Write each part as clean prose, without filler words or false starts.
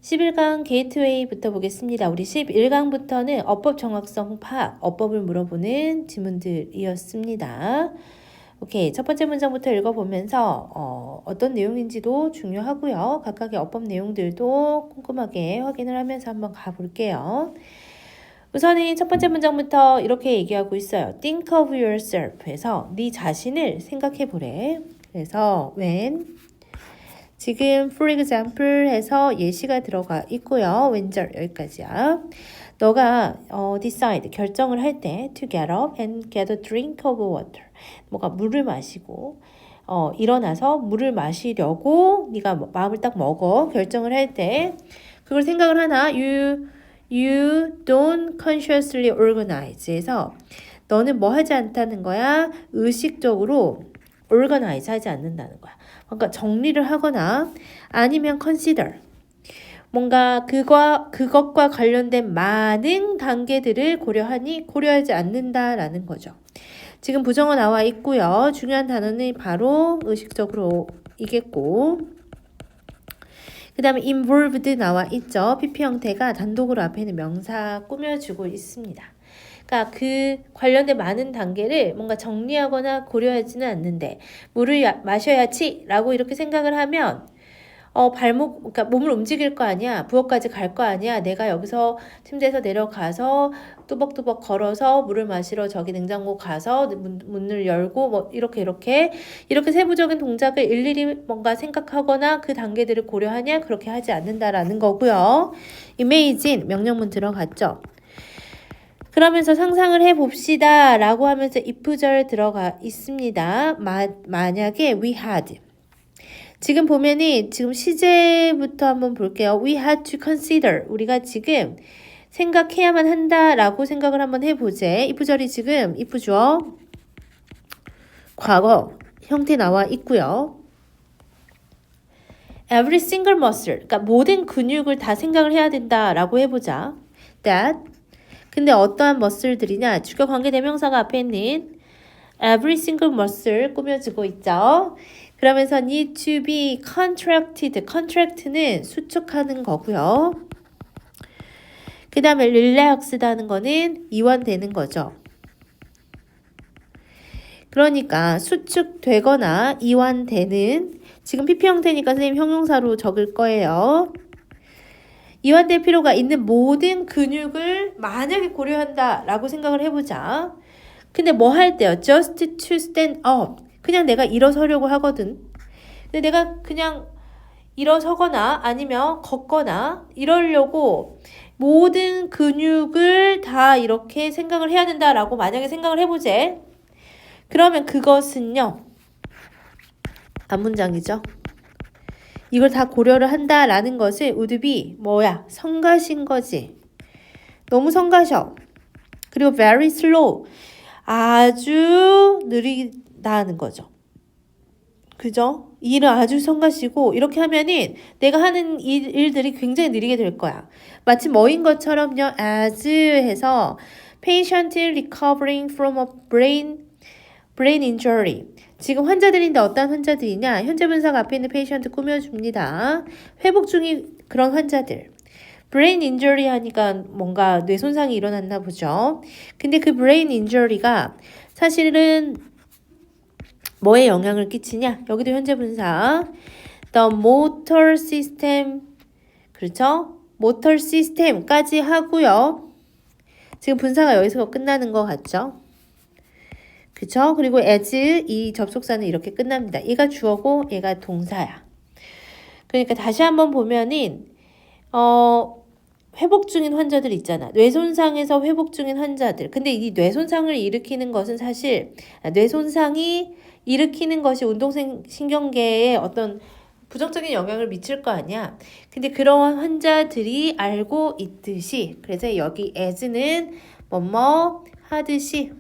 11강 게이트웨이부터 보겠습니다. 우리 11강부터는 어법 정확성 파악, 어법을 물어보는 지문들이었습니다. 오케이, 첫 번째 문장부터 읽어보면서 어떤 내용인지도 중요하고요. 각각의 어법 내용들도 꼼꼼하게 확인을 하면서 한번 가볼게요. 우선은 첫 번째 문장부터 이렇게 얘기하고 있어요. Think of yourself 해서 네 자신을 생각해 보래. 그래서 when 지금 for example 해서 예시가 들어가 있고요. 왼절 여기까지야. 너가 decide 결정을 할 때 to get up and get a drink of water. 뭐가 물을 마시고 일어나서 물을 마시려고 네가 마음을 딱 먹어. 결정을 할 때 그걸 생각을 하나? You don't consciously organize 해서 너는 뭐 하지 않다는 거야? 의식적으로 organize 하지 않는다는 거야. 그러니까 정리를 하거나 아니면 consider 뭔가 그것과 관련된 많은 단계들을 고려하지 않는다라는 거죠. 지금 부정어 나와 있고요. 중요한 단어는 바로 의식적으로 이겠고 그 다음에 involved 나와 있죠. PP 형태가 단독으로 앞에 있는 명사 꾸며주고 있습니다. 그러니까 그 관련된 많은 단계를 뭔가 정리하거나 고려하지는 않는데 물을 마셔야지 라고 이렇게 생각을 하면 그러니까 몸을 움직일 거 아니야. 부엌까지 갈 거 아니야. 내가 여기서 침대에서 내려가서 뚜벅뚜벅 걸어서 물을 마시러 저기 냉장고 가서 문을 열고 뭐 이렇게 세부적인 동작을 일일이 뭔가 생각하거나 그 단계들을 고려하냐? 그렇게 하지 않는다라는 거고요. imagine 명령문 들어갔죠. 그러면서 상상을 해봅시다 라고 하면서 if절 들어가 있습니다. 만약에 we had 지금 보면은 지금 시제부터 한번 볼게요. We had to consider 우리가 지금 생각해야만 한다라고 생각을 한번 해보제. if절이 지금 if 주어 과거 형태 나와 있고요. Every single muscle 그러니까 모든 근육을 다 생각을 해야 된다라고 해보자. That 근데 어떠한 머슬들이냐? 주격 관계 대명사가 앞에 있는 every single muscle 꾸며지고 있죠. 그러면서 need to be contracted. contract는 수축하는 거고요. 그 다음에 relaxed하는 거는 이완되는 거죠. 그러니까 수축되거나 이완되는 지금 PP 형태니까 선생님 형용사로 적을 거예요. 이완될 필요가 있는 모든 근육을 만약에 고려한다라고 생각을 해보자. 근데 뭐 할 때요? Just to stand up. 그냥 내가 일어서려고 하거든. 근데 내가 그냥 일어서거나 아니면 걷거나 이러려고 모든 근육을 다 이렇게 생각을 해야 된다라고 만약에 생각을 해보재. 그러면 그것은요. 앞문장이죠. 이걸 다 고려를 한다라는 것을 would be 뭐야? 성가신 거지. 너무 성가셔. 그리고 very slow. 아주 느리다는 거죠. 그죠? 일은 아주 성가시고 이렇게 하면은 내가 하는 일들이 굉장히 느리게 될 거야. 마치 뭐인 것처럼요. as 해서 patient recovering from a brain injury. 지금 환자들인데 어떤 환자들이냐? 현재 분사가 앞에 있는 patient 꾸며줍니다. 회복 중인 그런 환자들. brain injury 하니까 뭔가 뇌 손상이 일어났나 보죠. 근데 그 brain injury가 사실은 뭐에 영향을 끼치냐? 여기도 현재 분사. the motor system. 그렇죠? motor system까지 하고요. 지금 분사가 여기서 끝나는 것 같죠? 그쵸? 그리고 as 이 접속사는 이렇게 끝납니다. 얘가 주어고 얘가 동사야. 그러니까 다시 한번 보면은 회복 중인 환자들 있잖아. 뇌손상에서 회복 중인 환자들. 근데 이 뇌손상을 일으키는 것은 사실 뇌손상이 일으키는 것이 운동신경계에 어떤 부정적인 영향을 미칠 거 아니야. 근데 그러한 환자들이 알고 있듯이 그래서 여기 as는 뭐뭐 하듯이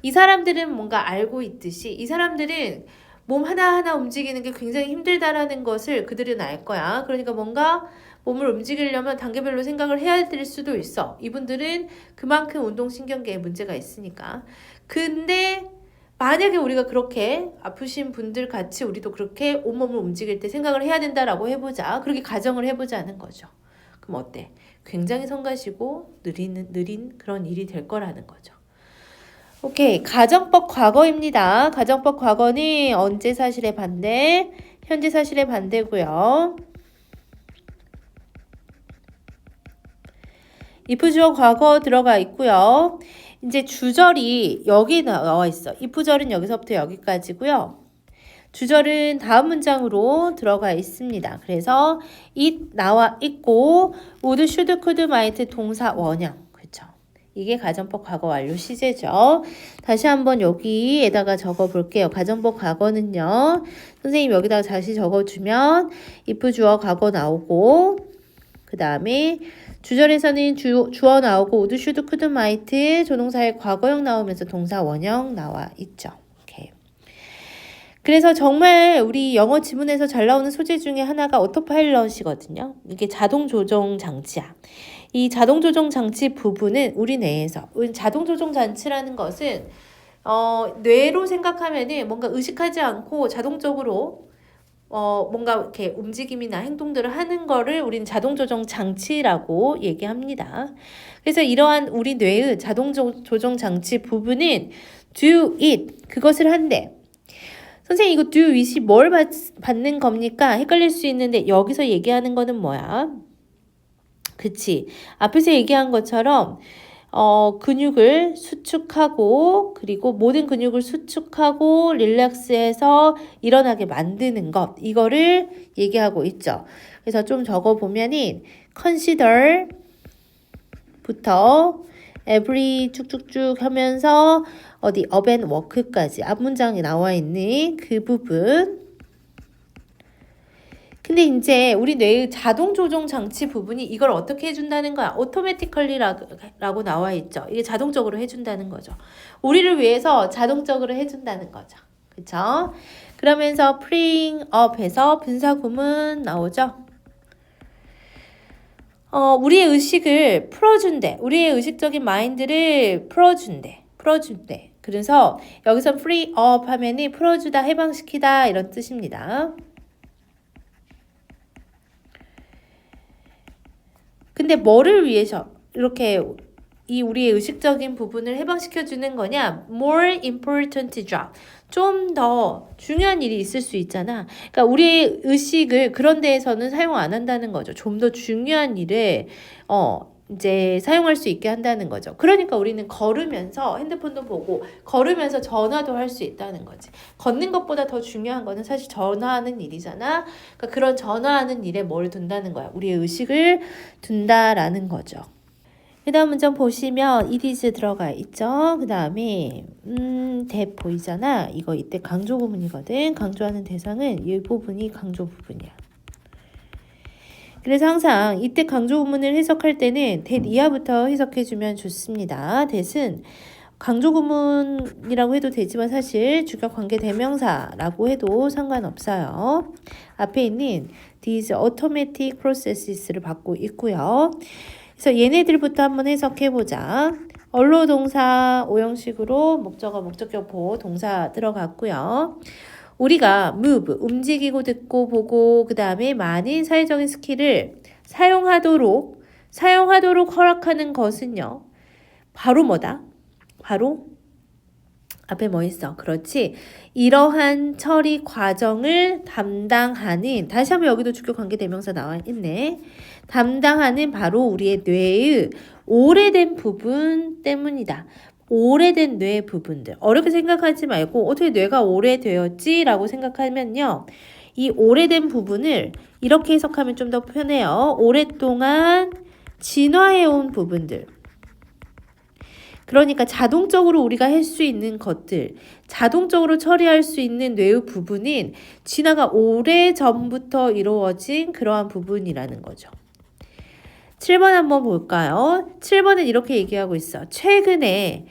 이 사람들은 뭔가 알고 있듯이 이 사람들은 몸 하나하나 움직이는 게 굉장히 힘들다라는 것을 그들은 알 거야. 그러니까 뭔가 몸을 움직이려면 단계별로 생각을 해야 될 수도 있어. 이분들은 그만큼 운동신경계에 문제가 있으니까. 근데 만약에 우리가 그렇게 아프신 분들 같이 우리도 그렇게 온몸을 움직일 때 생각을 해야 된다라고 해보자. 그렇게 가정을 해보자는 거죠. 그럼 어때? 굉장히 성가시고 느린 그런 일이 될 거라는 거죠. 오케이. 가정법 과거입니다. 가정법 과거는 언제 사실의 반대, 현재 사실의 반대고요. if 주어 과거 들어가 있고요. 이제 주절이 여기 나와 있어. if절은 여기서부터 여기까지고요. 주절은 다음 문장으로 들어가 있습니다. 그래서 it 나와 있고 would, should, could, might 동사 원형. 그렇죠. 이게 가정법 과거 완료 시제죠. 다시 한번 여기에다가 적어 볼게요. 가정법 과거는요. 선생님 여기다가 다시 적어주면 if 주어 과거 나오고 그 다음에 주절에서는 주어 나오고 would, should, could, might 조동사의 과거형 나오면서 동사 원형 나와 있죠. 오케이. 그래서 정말 우리 영어 지문에서 잘 나오는 소재 중에 하나가 오토파일럿이거든요. 이게 자동 조정 장치야. 이 자동 조정 장치 부분은 우리 뇌에서 자동 조정 장치라는 것은 뇌로 생각하면은 뭔가 의식하지 않고 자동적으로 뭔가 이렇게 움직임이나 행동들을 하는 거를 우린 자동 조정 장치라고 얘기합니다. 그래서 이러한 우리 뇌의 자동 조정 장치 부분은 do it, 그것을 한대. 선생님 이거 do it이 뭘 받는 겁니까? 헷갈릴 수 있는데 여기서 얘기하는 거는 뭐야? 그치. 앞에서 얘기한 것처럼 근육을 수축하고 그리고 모든 근육을 수축하고 릴렉스해서 일어나게 만드는 것 이거를 얘기하고 있죠. 그래서 좀 적어보면은 consider 부터 every 쭉쭉쭉 하면서 어디 up and work까지 앞문장에 나와 있는 그 부분. 근데 이제 우리 뇌의 자동 조정 장치 부분이 이걸 어떻게 해준다는 거야? automatically라고 나와 있죠. 이게 자동적으로 해준다는 거죠. 우리를 위해서 자동적으로 해준다는 거죠. 그쵸? 그러면서 freeing up 해서 분사구문 나오죠. 우리의 의식을 풀어준대. 우리의 의식적인 마인드를 풀어준대. 그래서 여기서 free up 하면은 풀어주다, 해방시키다 이런 뜻입니다. 근데 뭐를 위해서 이렇게 이 우리의 의식적인 부분을 해방시켜주는 거냐? More important job. 좀 더 중요한 일이 있을 수 있잖아. 그러니까 우리의 의식을 그런 데에서는 사용 안 한다는 거죠. 좀 더 중요한 일에 이제 사용할 수 있게 한다는 거죠. 그러니까 우리는 걸으면서 핸드폰도 보고 걸으면서 전화도 할 수 있다는 거지. 걷는 것보다 더 중요한 거는 사실 전화하는 일이잖아. 그러니까 그런 전화하는 일에 뭘 둔다는 거야. 우리의 의식을 둔다라는 거죠. 그 다음 문장 보시면 it is 들어가 있죠. 그 다음에 that 보이잖아. 이거 이때 강조 부분이거든. 강조하는 대상은 이 부분이 강조 부분이야. 그래서 항상 이때 강조 구문을 해석할 때는 that 이하부터 해석해주면 좋습니다. that은 강조 구문이라고 해도 되지만 사실 주격 관계 대명사라고 해도 상관없어요. 앞에 있는 these automatic processes를 받고 있고요. 그래서 얘네들부터 한번 해석해보자. 언로 동사 오형식으로 목적어, 목적격 보호 동사 들어갔고요. 우리가 move, 움직이고 듣고 보고 그 다음에 많은 사회적인 스킬을 사용하도록 허락하는 것은요. 바로 뭐다? 바로 앞에 뭐 있어? 그렇지. 이러한 처리 과정을 담당하는 다시 한번 여기도 주격 관계 대명사 나와 있네. 담당하는 바로 우리의 뇌의 오래된 부분 때문이다. 오래된 뇌 부분들. 어렵게 생각하지 말고 어떻게 뇌가 오래되었지? 라고 생각하면요. 이 오래된 부분을 이렇게 해석하면 좀 더 편해요. 오랫동안 진화해온 부분들. 그러니까 자동적으로 우리가 할 수 있는 것들, 자동적으로 처리할 수 있는 뇌의 부분인 진화가 오래전부터 이루어진 그러한 부분이라는 거죠. 7번 한번 볼까요? 7번은 이렇게 얘기하고 있어. 최근에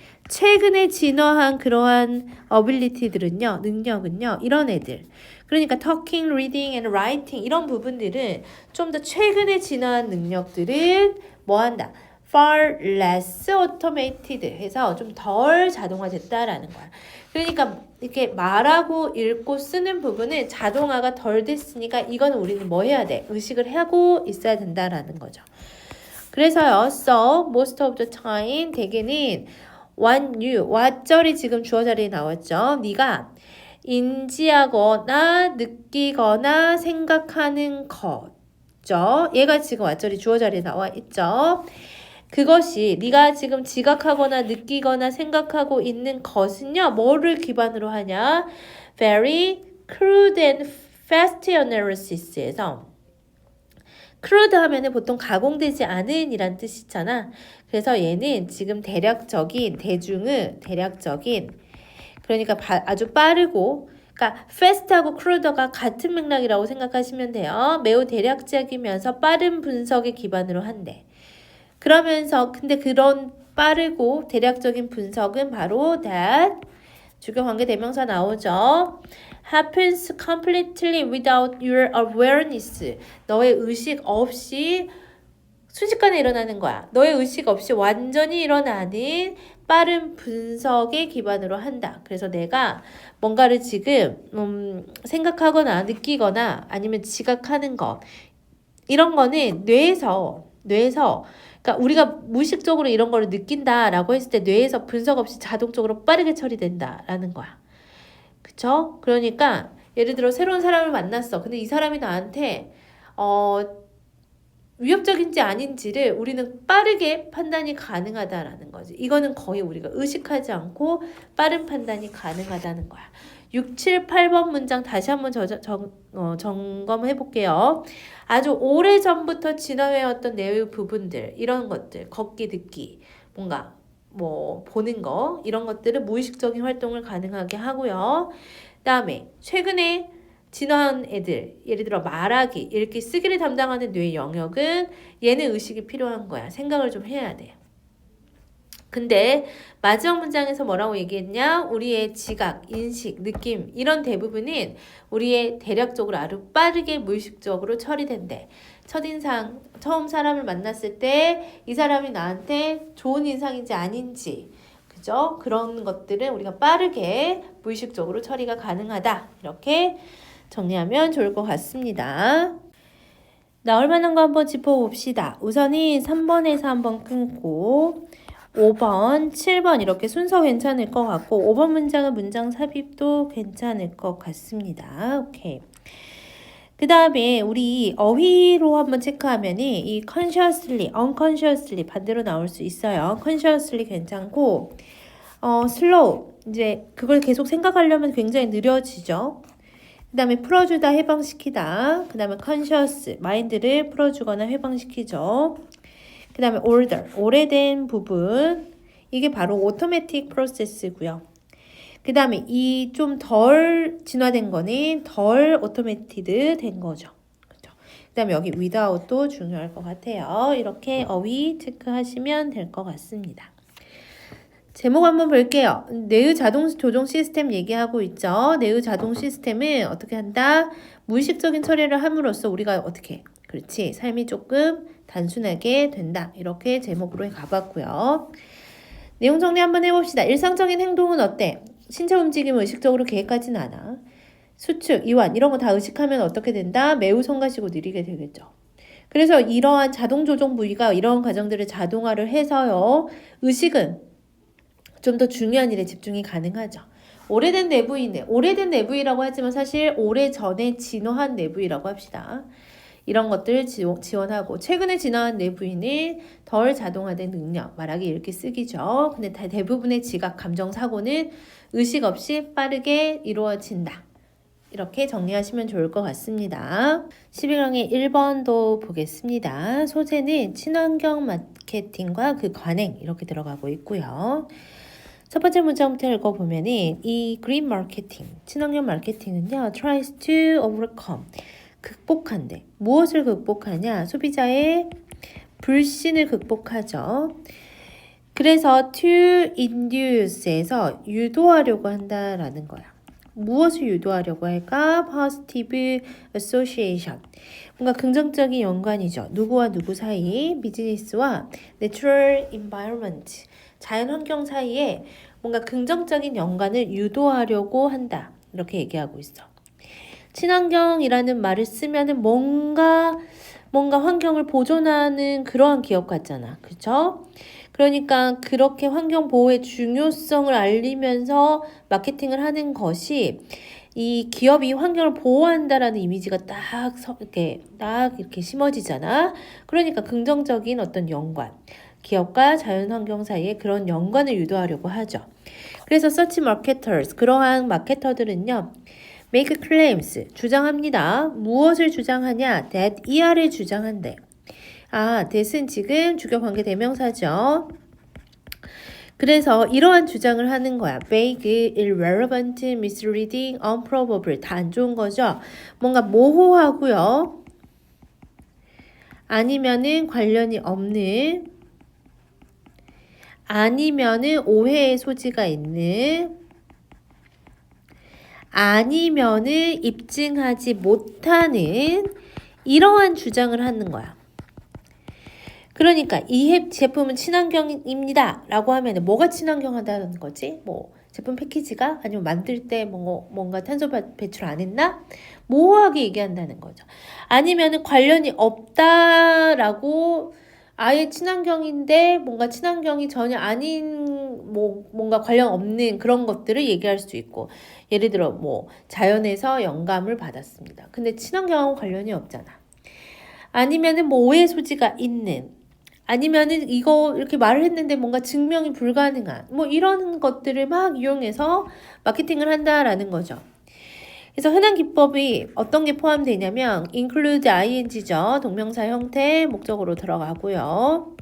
진화한 그러한 어빌리티들은요, 능력은요, 이런 애들. 그러니까 talking, reading and writing 이런 부분들은 좀 더 최근에 진화한 능력들은 뭐 한다? far less automated 해서 좀 덜 자동화됐다라는 거야. 그러니까 이렇게 말하고 읽고 쓰는 부분은 자동화가 덜 됐으니까 이거는 우리는 뭐 해야 돼? 의식을 하고 있어야 된다라는 거죠. 그래서요. So most of the time 대개는 what you, what절이 지금 주어 자리에 나왔죠. 네가 인지하거나 느끼거나 생각하는 거죠. 얘가 지금 what절이 주어 자리에 나와 있죠. 그것이 네가 지금 지각하거나 느끼거나 생각하고 있는 것은요. 뭐를 기반으로 하냐? Very crude and fast analysis에서 crude 하면은 보통 가공되지 않은 이란 뜻이잖아. 그래서 얘는 지금 대략적인 그러니까 아주 빠르고 그러니까 fast하고 crude가 같은 맥락이라고 생각하시면 돼요. 매우 대략적이면서 빠른 분석의 기반으로 한대. 그러면서 근데 그런 빠르고 대략적인 분석은 바로 that 주격 관계 대명사 나오죠. happens completely without your awareness. 너의 의식 없이 순식간에 일어나는 거야. 너의 의식 없이 완전히 일어나는 빠른 분석의 기반으로 한다. 그래서 내가 뭔가를 지금 생각하거나 느끼거나 아니면 지각하는 것 이런 거는 뇌에서 그러니까 우리가 무의식적으로 이런 거를 느낀다라고 했을 때 뇌에서 분석 없이 자동적으로 빠르게 처리된다라는 거야. 그쵸? 그러니까 예를 들어 새로운 사람을 만났어. 근데 이 사람이 나한테 위협적인지 아닌지를 우리는 빠르게 판단이 가능하다라는 거지. 이거는 거의 우리가 의식하지 않고 빠른 판단이 가능하다는 거야. 6, 7, 8번 문장 다시 한번 점검해 볼게요. 아주 오래전부터 지나해왔던 내의 부분들, 이런 것들, 걷기, 듣기, 뭔가 뭐 보는 거 이런 것들을 무의식적인 활동을 가능하게 하고요. 그다음에 최근에 진화한 애들, 예를 들어 말하기, 읽기, 쓰기를 담당하는 뇌의 영역은 얘는 의식이 필요한 거야. 생각을 좀 해야 돼. 근데 마지막 문장에서 뭐라고 얘기했냐? 우리의 지각, 인식, 느낌 이런 대부분은 우리의 대략적으로 아주 빠르게 무의식적으로 처리된대. 첫인상, 처음 사람을 만났을 때 이 사람이 나한테 좋은 인상인지 아닌지 그죠? 그런 것들은 우리가 빠르게 무의식적으로 처리가 가능하다. 이렇게 정리하면 좋을 것 같습니다. 나올 만한 거 한번 짚어봅시다. 우선은 3번에서 한번 끊고 5번, 7번 이렇게 순서 괜찮을 것 같고 5번 문장은 문장 삽입도 괜찮을 것 같습니다. 오케이. 그 다음에 우리 어휘로 한번 체크하면 이 consciously, unconsciously 반대로 나올 수 있어요. consciously 괜찮고 slow 이제 그걸 계속 생각하려면 굉장히 느려지죠. 그 다음에 풀어주다, 해방시키다. 그 다음에 conscious, 마인드를 풀어주거나 해방시키죠. 그 다음에 older, 오래된 부분. 이게 바로 automatic process고요. 그 다음에 이 좀 덜 진화된 거는 덜 automated 된 거죠. 그렇죠? 그 다음에 여기 without도 중요할 것 같아요. 이렇게 어휘 체크하시면 될 것 같습니다. 제목 한번 볼게요. 뇌의 자동 조종 시스템 얘기하고 있죠. 뇌의 자동 시스템은 어떻게 한다? 무의식적인 처리를 함으로써 우리가 어떻게 그렇지 삶이 조금 단순하게 된다. 이렇게 제목으로 가봤고요. 내용 정리 한번 해봅시다. 일상적인 행동은 어때? 신체 움직임을 의식적으로 계획하진 않아. 수축, 이완 이런 거 다 의식하면 어떻게 된다? 매우 성가시고 느리게 되겠죠. 그래서 이러한 자동 조종 부위가 이러한 과정들을 자동화를 해서요. 의식은 좀 더 중요한 일에 집중이 가능하죠. 오래된 내부인네. 오래된 내부이라고 하지만 사실 오래전에 진화한 내부이라고 합시다. 이런 것들을 지원하고 최근에 진화한 내부인은 덜 자동화된 능력, 말하기, 읽기, 쓰기죠. 근데 대부분의 지각, 감정, 사고는 의식 없이 빠르게 이루어진다. 이렇게 정리하시면 좋을 것 같습니다. 11강의 1번도 보겠습니다. 소재는 친환경 마케팅과 그 관행 이렇게 들어가고 있고요. 첫 번째 문장부터 읽어보면 이 green marketing, 친환경 마케팅은요. tries to overcome, 극복한대. 무엇을 극복하냐? 소비자의 불신을 극복하죠. 그래서 to induce에서 유도하려고 한다라는 거야. 무엇을 유도하려고 할까? positive association. 뭔가 긍정적인 연관이죠. 누구와 누구 사이, 비즈니스와 natural environment, 자연 환경 사이에 뭔가 긍정적인 연관을 유도하려고 한다. 이렇게 얘기하고 있어. 친환경이라는 말을 쓰면은 뭔가 환경을 보존하는 그러한 기업 같잖아. 그쵸? 그러니까 그렇게 환경 보호의 중요성을 알리면서 마케팅을 하는 것이 이 기업이 환경을 보호한다라는 이미지가 딱 이렇게 심어지잖아. 그러니까 긍정적인 어떤 연관, 기업과 자연환경 사이에 그런 연관을 유도하려고 하죠. 그래서 search marketers, 그러한 마케터들은요, make claims, 주장합니다. 무엇을 주장하냐? that ER을 주장한대. that은 지금 주격관계 대명사죠. 그래서 이러한 주장을 하는 거야. vague, irrelevant, misleading, unprobable. 다 안 좋은 거죠. 뭔가 모호하고요. 아니면은 관련이 없는, 아니면은 오해의 소지가 있는, 아니면은 입증하지 못하는 이러한 주장을 하는 거야. 그러니까 이 제품은 친환경입니다 라고 하면 뭐가 친환경하다는 거지? 뭐 제품 패키지가? 아니면 만들 때 뭔가 탄소 배출 안 했나? 모호하게 얘기한다는 거죠. 아니면은 관련이 없다라고 아예 친환경인데 뭔가 친환경이 전혀 아닌 뭔가 관련 없는 그런 것들을 얘기할 수 있고, 예를 들어 뭐 자연에서 영감을 받았습니다. 근데 친환경하고 관련이 없잖아. 아니면은 뭐 오해 소지가 있는, 아니면은 이거 이렇게 말을 했는데 뭔가 증명이 불가능한 뭐 이런 것들을 막 이용해서 마케팅을 한다라는 거죠. 그래서 흔한 기법이 어떤 게 포함되냐면 include ing죠. 동명사 형태 목적으로 들어가고요.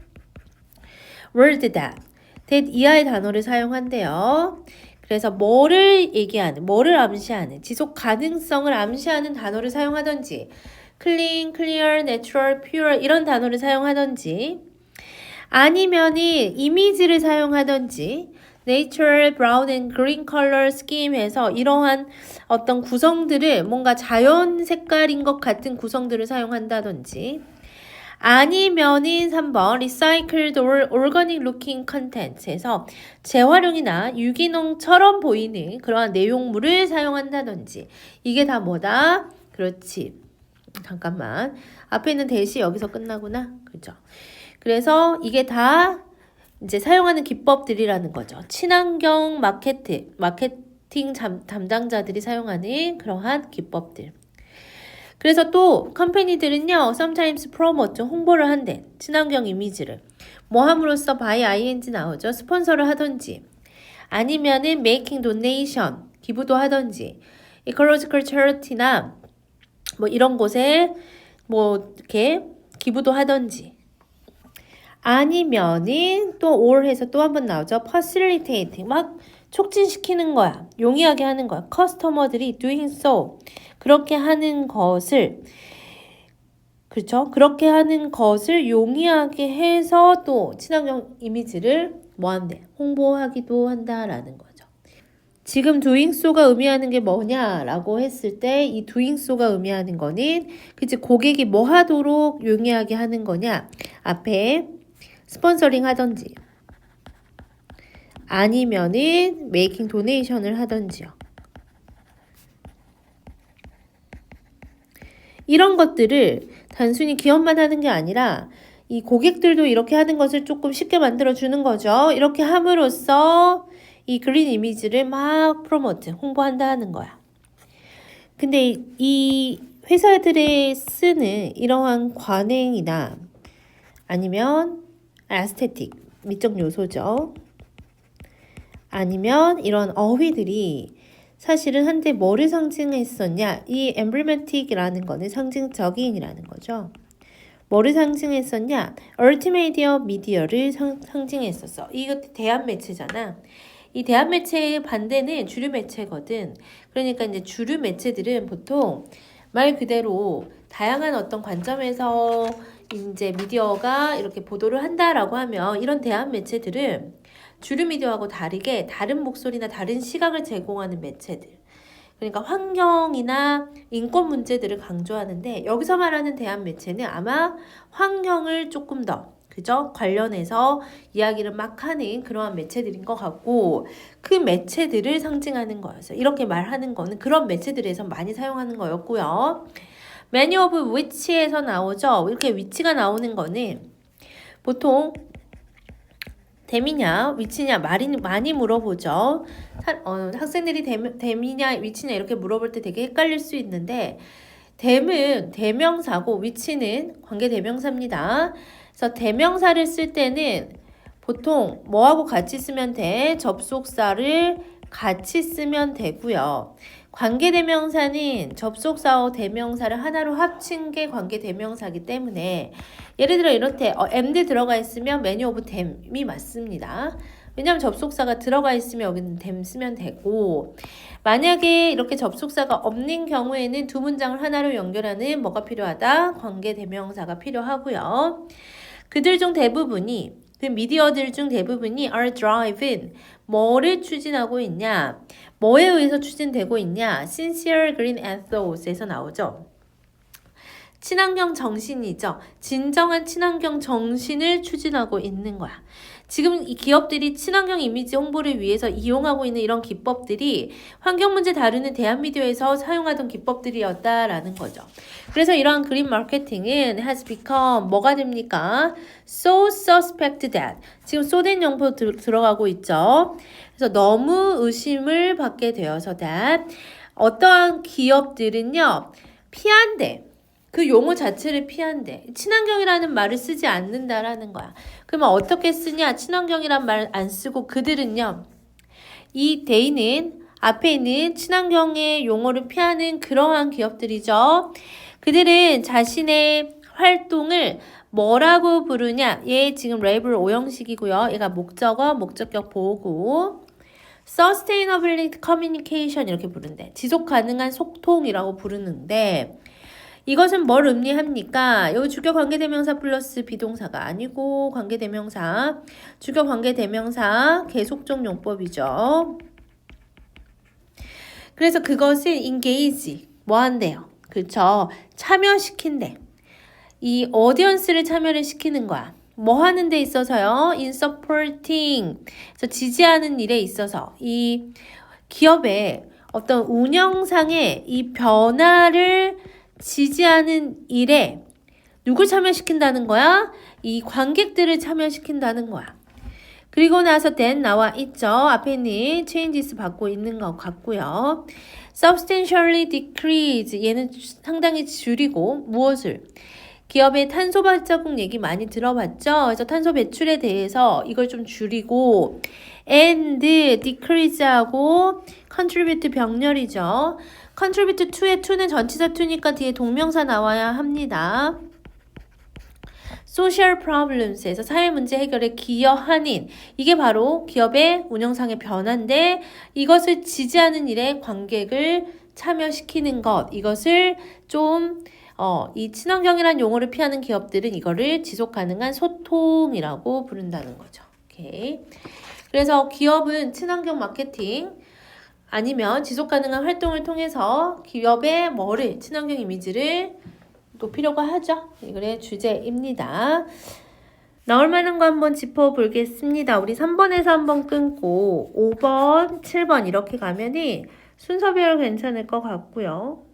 word that 이하의 단어를 사용한대요. 그래서 뭐를 얘기하는, 뭐를 암시하는, 지속 가능성을 암시하는 단어를 사용하던지, clean, clear, natural, pure 이런 단어를 사용하던지, 아니면은 이미지를 사용하던지, natural, brown and green color scheme에서 이러한 어떤 구성들을 뭔가 자연 색깔인 것 같은 구성들을 사용한다든지, 아니면은 3번 recycled or organic looking content에서 재활용이나 유기농처럼 보이는 그러한 내용물을 사용한다든지, 이게 다 뭐다? 그렇지. 잠깐만. 앞에 있는 대시 여기서 끝나구나. 그죠? 그래서 이게 다 이제 사용하는 기법들이라는 거죠. 친환경 마케팅 담당자들이 사용하는 그러한 기법들. 그래서 또 컴퍼니들은요, sometimes promote, 홍보를 한대. 친환경 이미지를. 뭐 함으로써 by ing 나오죠. 스폰서를 하던지, 아니면은 making donation, 기부도 하던지, ecological charity나 뭐 이런 곳에 뭐 이렇게 기부도 하던지, 아니면은 또 or 해서 또 한 번 나오죠. facilitating, 막 촉진시키는 거야. 용이하게 하는 거야. 커스터머들이 doing so, 그렇게 하는 것을, 그렇죠? 그렇게 하는 것을 용이하게 해서 또 친환경 이미지를 뭐한대? 홍보하기도 한다라는 거죠. 지금 doing so가 의미하는 게 뭐냐라고 했을 때 이 doing so가 의미하는 거는 그치, 고객이 뭐 하도록 용이하게 하는 거냐? 앞에 스폰서링 하던지, 아니면은 메이킹 도네이션을 하던지요. 이런 것들을 단순히 기업만 하는 게 아니라 이 고객들도 이렇게 하는 것을 조금 쉽게 만들어 주는 거죠. 이렇게 함으로써 이 그린 이미지를 막 프로모트, 홍보한다 하는 거야. 근데 이 회사들이 쓰는 이러한 관행이나 아니면 에스테틱, 미적 요소죠. 아니면 이런 어휘들이 사실은 한때 뭐를 상징했었냐? 이 emblematics라는 거는 상징적인이라는 거죠. 뭐를 상징했었냐? 얼티메디어 미디어를 상징했었어. 이것도 대한 매체잖아. 이 대한 매체의 반대는 주류 매체거든. 그러니까 이제 주류 매체들은 보통 말 그대로 다양한 어떤 관점에서 이제 미디어가 이렇게 보도를 한다라고 하면, 이런 대한 매체들은 주류 미디어하고 다르게 다른 목소리나 다른 시각을 제공하는 매체들. 그러니까 환경이나 인권 문제들을 강조하는데, 여기서 말하는 대한 매체는 아마 환경을 조금 더, 그죠? 관련해서 이야기를 막 하는 그러한 매체들인 것 같고 그 매체들을 상징하는 거였어요. 이렇게 말하는 거는 그런 매체들에서 많이 사용하는 거였고요. Many of which에서 나오죠. 이렇게 위치가 나오는 거는 보통 댐이냐 위치냐 많이 물어보죠. 학생들이 댐이냐 위치냐 이렇게 물어볼 때 되게 헷갈릴 수 있는데 댐은 대명사고 위치는 관계 대명사입니다. 그래서 대명사를 쓸 때는 보통 뭐하고 같이 쓰면 돼? 접속사를 같이 쓰면 되고요. 관계 대명사는 접속사와 대명사를 하나로 합친 게 관계 대명사이기 때문에 예를 들어 이렇게 and 들어가 있으면 many of them이 맞습니다. 왜냐하면 접속사가 들어가 있으면 여기는 them 쓰면 되고 만약에 이렇게 접속사가 없는 경우에는 두 문장을 하나로 연결하는 뭐가 필요하다? 관계 대명사가 필요하고요. 그들 중 대부분이 그 미디어들 중 대부분이 are driving 뭐를 추진하고 있냐? 뭐에 의해서 추진되고 있냐? Sincere green ethos에서 나오죠. 친환경 정신이죠. 진정한 친환경 정신을 추진하고 있는 거야. 지금 이 기업들이 친환경 이미지 홍보를 위해서 이용하고 있는 이런 기법들이 환경 문제 다루는 대한미디어에서 사용하던 기법들이었다라는 거죠. 그래서 이러한 그린 마케팅은 has become 뭐가 됩니까? So suspect that 지금 so된 용포 들어가고 있죠. 그래서 너무 의심을 받게 되어서 that 어떠한 기업들은요 피한대. 그 용어 자체를 피한대. 친환경이라는 말을 쓰지 않는다라는 거야. 그러면 어떻게 쓰냐? 친환경이란 말 안 쓰고 그들은요. 이 they는 앞에 있는 친환경의 용어를 피하는 그러한 기업들이죠. 그들은 자신의 활동을 뭐라고 부르냐? 얘 지금 레이블 5형식이고요. 얘가 목적어, 목적격 보고 Sustainable Communication 이렇게 부른대. 지속 가능한 소통이라고 부르는데 이것은 뭘 의미합니까? 여기 주격 관계대명사 플러스 비동사가 아니고 관계대명사, 주격 관계대명사 계속적 용법이죠. 그래서 그것을 engage 뭐 한대요? 그쵸? 참여시킨대. 이 audience를 참여를 시키는 거야. 뭐 하는 데 있어서요? in supporting. 그래서 지지하는 일에 있어서 이 기업의 어떤 운영상의 이 변화를 지지하는 일에 누굴 참여시킨다는 거야? 이 관객들을 참여시킨다는 거야. 그리고 나서 then 나와 있죠. 앞에 있는 changes 받고 있는 것 같고요. substantially decrease 얘는 상당히 줄이고 무엇을? 기업의 탄소 발자국 얘기 많이 들어봤죠? 그래서 탄소 배출에 대해서 이걸 좀 줄이고 and decrease하고 contribute 병렬이죠. contribute to의 to는 전치사 to니까 뒤에 동명사 나와야 합니다. social problems에서 사회 문제 해결에 기여하는 이게 바로 기업의 운영상의 변화인데 이것을 지지하는 일에 관객을 참여시키는 것 이것을 좀 이 친환경이라는 용어를 피하는 기업들은 이거를 지속 가능한 소통이라고 부른다는 거죠. 오케이. 그래서 기업은 친환경 마케팅 아니면 지속 가능한 활동을 통해서 기업의 뭐를 친환경 이미지를 높이려고 하죠. 이거의 주제입니다. 나올 만한 거 한번 짚어보겠습니다. 우리 3번에서 한번 끊고 5번, 7번 이렇게 가면은 순서별 괜찮을 것 같고요.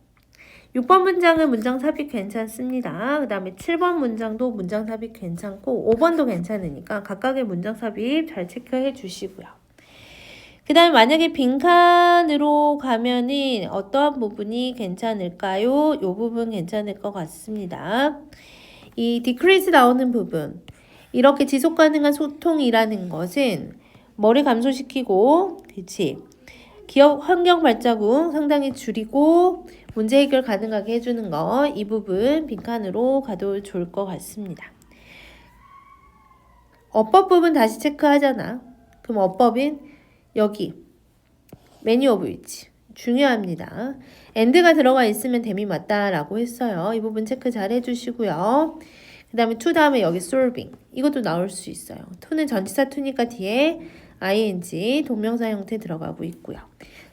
6번 문장은 문장 삽입 괜찮습니다. 그 다음에 7번 문장도 문장 삽입 괜찮고 5번도 괜찮으니까 각각의 문장 삽입 잘 체크해 주시고요. 그 다음에 만약에 빈칸으로 가면은 어떠한 부분이 괜찮을까요? 이 부분 괜찮을 것 같습니다. 이 decrease 나오는 부분 이렇게 지속 가능한 소통이라는 것은 뭐를 감소시키고 그치? 기업 환경 발자국 상당히 줄이고 문제 해결 가능하게 해주는 거 이 부분 빈칸으로 가도 좋을 것 같습니다. 어법 부분 다시 체크하잖아. 그럼 어법인 여기 many of which 중요합니다. and가 들어가 있으면 댐이 맞다라고 했어요. 이 부분 체크 잘 해주시고요. 그 다음에 to 다음에 여기 solving 이것도 나올 수 있어요. to는 전치사 to니까 뒤에 ing 동명사 형태 들어가고 있고요.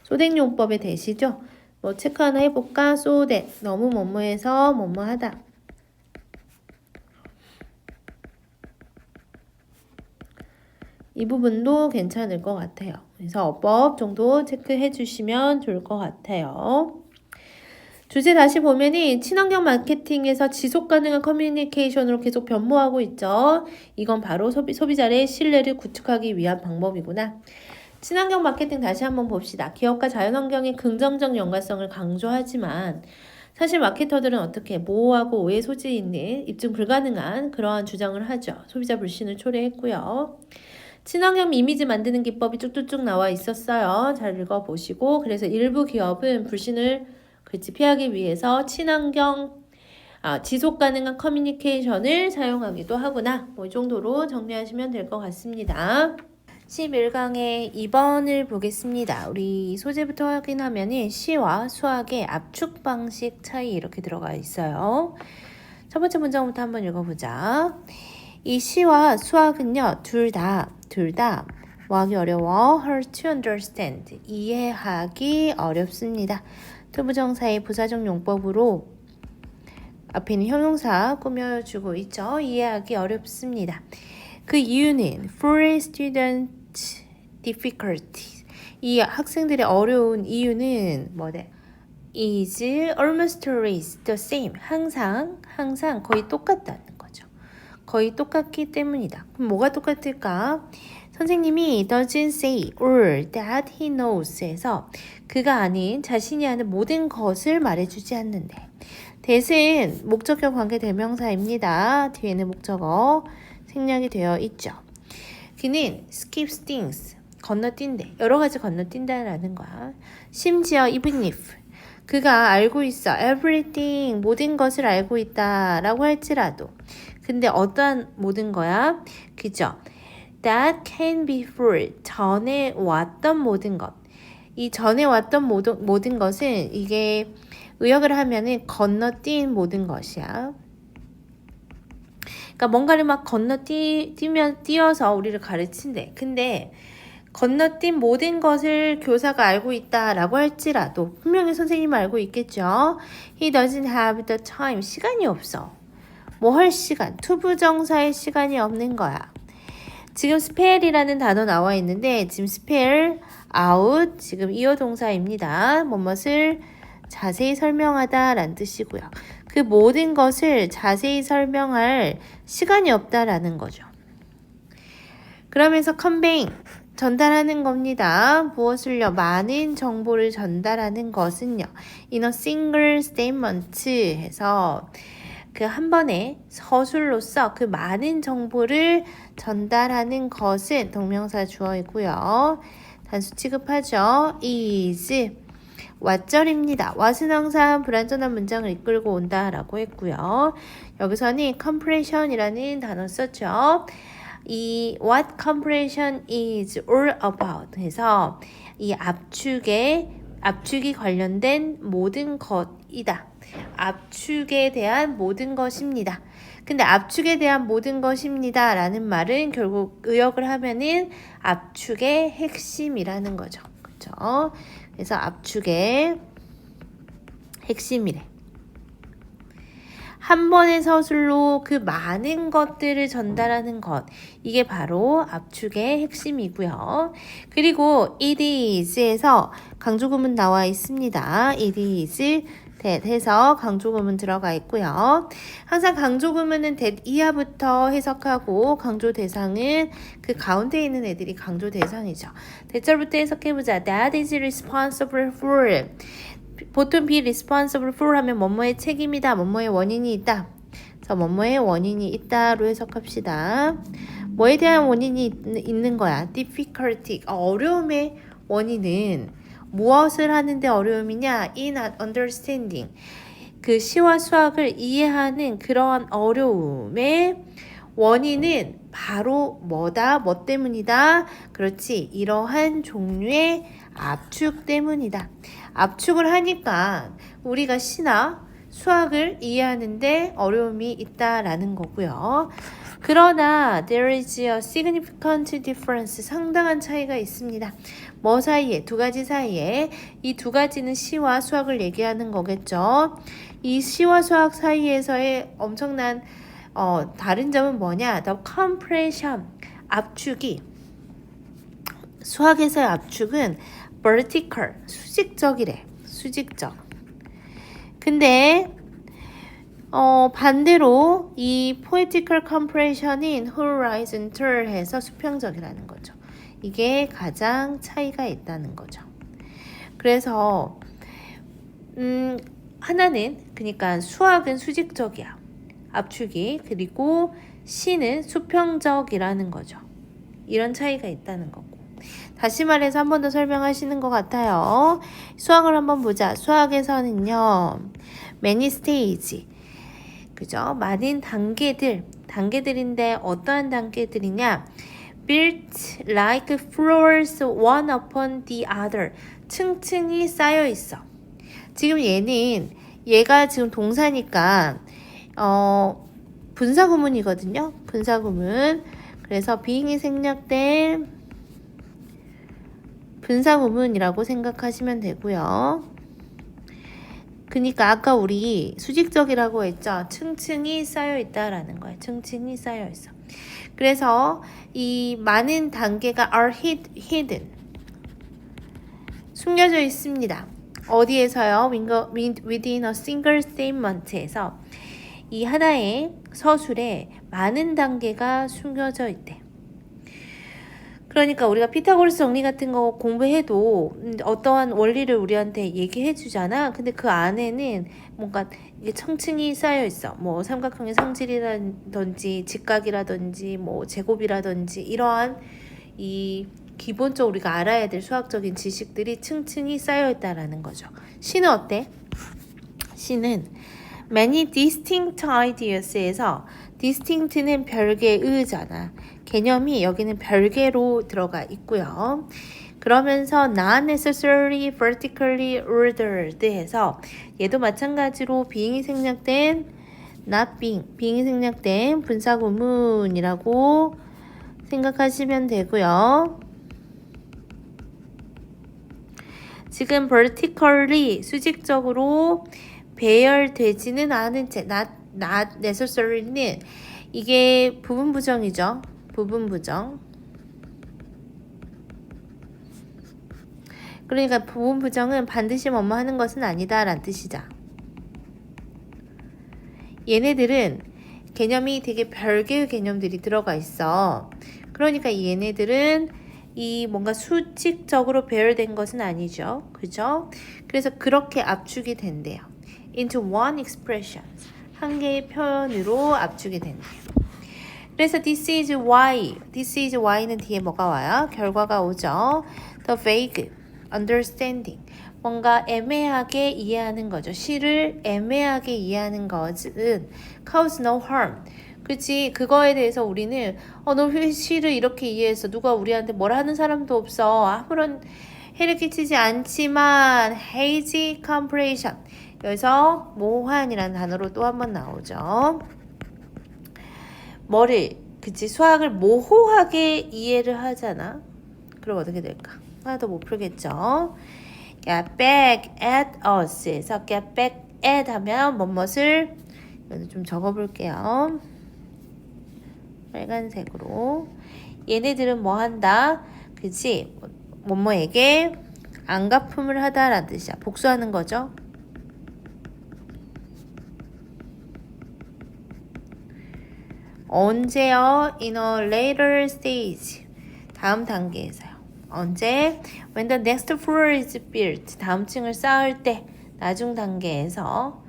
소댕용법의 대시죠. 뭐 체크 하나 해볼까? so that 너무 뭐뭐해서 뭐뭐하다. 이 부분도 괜찮을 것 같아요. 그래서 어법 정도 체크해 주시면 좋을 것 같아요. 주제 다시 보면은 친환경 마케팅에서 지속 가능한 커뮤니케이션으로 계속 변모하고 있죠. 이건 바로 소비자의 신뢰를 구축하기 위한 방법이구나. 친환경 마케팅 다시 한번 봅시다. 기업과 자연환경의 긍정적 연관성을 강조하지만 사실 마케터들은 어떻게 모호하고 오해 소지 있는 입증 불가능한 그러한 주장을 하죠. 소비자 불신을 초래했고요. 친환경 이미지 만드는 기법이 쭉쭉쭉 나와 있었어요. 잘 읽어보시고 그래서 일부 기업은 불신을 피하기 위해서 지속 가능한 커뮤니케이션을 사용하기도 하구나. 이 정도로 정리하시면 될 것 같습니다. 11강의 2번을 보겠습니다. 우리 소재부터 확인하면 시와 수학의 압축 방식 차이 이렇게 들어가 있어요. 첫 번째 문장부터 한번 읽어보자. 이 시와 수학은요, 둘 다 뭐하기 어려워? hard to understand. 이해하기 어렵습니다. 투부정사의 부사적 용법으로 앞에 있는 형용사 꾸며주고 있죠. 이해하기 어렵습니다. 그 이유는 for student difficulties. 이 학생들의 어려운 이유는 뭐래? is almost always the same. 항상 거의 똑같다는 거죠. 거의 똑같기 때문이다. 그럼 뭐가 똑같을까? 선생님이 doesn't say all that he knows 해서 그가 아닌 자신이 아는 모든 것을 말해주지 않는데 that은 목적격 관계 대명사입니다. 뒤에는 목적어 생략이 되어 있죠. 그는 skips things 건너뛴대. 여러 가지 건너뛴다라는 거야. 심지어 even if 그가 알고 있어 everything 모든 것을 알고 있다라고 할지라도 근데 어떠한 모든 거야? 그죠? That can be for 전에 왔던 모든 것. 이 전에 왔던 모든 것은 이게 의역을 하면은 건너뛴 모든 것이야. 그러니까 뭔가를 막 뛰어서 우리를 가르친대. 근데 건너뛴 모든 것을 교사가 알고 있다라고 할지라도 분명히 선생님은 알고 있겠죠. He doesn't have the time. 시간이 없어. 뭐 할 시간. 투부정사의 시간이 없는 거야. 지금 spare이라는 단어 나와 있는데 지금 spare, out 지금 이어 동사입니다. 뭐뭇을 자세히 설명하다 라는 뜻이고요. 그 모든 것을 자세히 설명할 시간이 없다라는 거죠. 그러면서 conveying 전달하는 겁니다. 무엇을요? 많은 정보를 전달하는 것은요. in a single statement 해서 그 한 번의 서술로서 그 많은 정보를 전달하는 것은 동명사 주어이고요. 단수 취급하죠. is 왓절입니다. what은 항상 불완전한 문장을 이끌고 온다라고 했고요. 여기서는 compression이라는 단어 썼죠. 이 what compression is all about 해서 이 압축이 관련된 모든 것이다. 압축에 대한 모든 것입니다. 근데 압축에 대한 모든 것입니다 라는 말은 결국 의역을 하면은 압축의 핵심이라는 거죠. 그렇죠? 그래서 압축의 핵심이래. 한 번의 서술로 그 많은 것들을 전달하는 것. 이게 바로 압축의 핵심이고요. 그리고 it is에서 강조구문 나와 있습니다. it is that 해서 강조구문 들어가 있고요. 항상 강조구문은 that 이하부터 해석하고 강조 대상은 그 가운데 있는 애들이 강조 대상이죠. 대절부터 해석해보자. That is responsible for 보통 be responsible for 하면 뭐뭐의 책임이다, 뭐뭐의 원인이 있다. 그래서 뭐뭐의 원인이 있다로 해석합시다. 뭐에 대한 원인이 있는 거야? difficulty, 어려움의 원인은 무엇을 하는데 어려움이냐? in understanding, 그 시와 수학을 이해하는 그러한 어려움의 원인은 바로 뭐다? 뭐 때문이다? 그렇지, 이러한 종류의 압축 때문이다. 압축을 하니까 우리가 시나 수학을 이해하는데 어려움이 있다라는 거고요. 그러나 there is a significant difference, 상당한 차이가 있습니다. 뭐 사이에? 두 가지 사이에. 이 두 가지는 시와 수학을 얘기하는 거겠죠. 이 시와 수학 사이에서의 엄청난 다른 점은 뭐냐? The compression, 압축이 수학에서의 압축은 vertical, 수직적이래. 수직적. 근데 반대로 이 poetical compression인 horizontal 해서 수평적이라는 거죠. 이게 가장 차이가 있다는 거죠. 그래서 하나는 그러니까 수학은 수직적이야. 압축이. 그리고 시는 수평적이라는 거죠. 이런 차이가 있다는 거고. 다시 말해서 한 번 더 설명하시는 것 같아요. 수학을 한번 보자. 수학에서는요. many stage. 그죠? 많은 단계들인데 어떠한 단계들이냐? built like floors one upon the other. 층층이 쌓여 있어. 지금 얘가 지금 동사니까 분사구문이거든요. 분사구문. 그래서 being이 생략된 분사구문이라고 생각하시면 되고요. 그러니까 아까 우리 수직적이라고 했죠. 층층이 쌓여 있다라는 거예요. 층층이 쌓여 있어. 그래서 이 많은 단계가 are hidden. 숨겨져 있습니다. 어디에서요? within a single statement에서 이 하나의 서술에 많은 단계가 숨겨져 있대. 그러니까 우리가 피타고라스 정리 같은 거 공부해도 어떠한 원리를 우리한테 얘기해 주잖아. 근데 그 안에는 뭔가 이게 층층이 쌓여 있어. 뭐 삼각형의 성질이라든지 직각이라든지 뭐 제곱이라든지 이러한 이 기본적으로 우리가 알아야 될 수학적인 지식들이 층층이 쌓여 있다라는 거죠. 시는 어때? 시는 many distinct ideas에서 distinct는 별개의잖아. 개념이 여기는 별개로 들어가 있고요. 그러면서 not necessarily vertically ordered 해서 얘도 마찬가지로 being이 생략된 not being이 생략된 분사구문이라고 생각하시면 되고요. 지금 vertically 수직적으로 배열되지는 않은 채 not necessary는 이게 부분부정이죠. 부분부정. 그러니까 부분부정은 반드시 뭐뭐 하는 것은 아니다 라는 뜻이죠. 얘네들은 개념이 되게 별개의 개념들이 들어가 있어. 그러니까 얘네들은 이 뭔가 수직적으로 배열된 것은 아니죠. 그죠? 그래서 그렇게 압축이 된대요. into one expression. 한 개의 표현으로 압축이 된대요. 그래서 this is why는 뒤에 뭐가 와요? 결과가 오죠. the vague understanding. 뭔가 애매하게 이해하는 거죠. 시를 애매하게 이해하는 것은 cause no harm. 그치? 그거에 대해서 우리는 너 왜 시를 이렇게 이해했어? 누가 우리한테 뭘 하는 사람도 없어. 아무런 해를 끼치지 않지만 hazy compression. 여기서 모호한이라는 단어로 또 한 번 나오죠. 그치? 수학을 모호하게 이해를 하잖아. 그럼 어떻게 될까? 하나도 못 풀겠죠. get back at us에서 get back at 하면 뭐뭇을 여기 좀 적어볼게요. 빨간색으로. 얘네들은 뭐 한다? 그치? 뭐뭐에게 안갚음을 하다라는 뜻이야. 복수하는 거죠. 언제요? In a later stage. 다음 단계에서요. 언제? When the next floor is built. 다음 층을 쌓을 때. 나중 단계에서.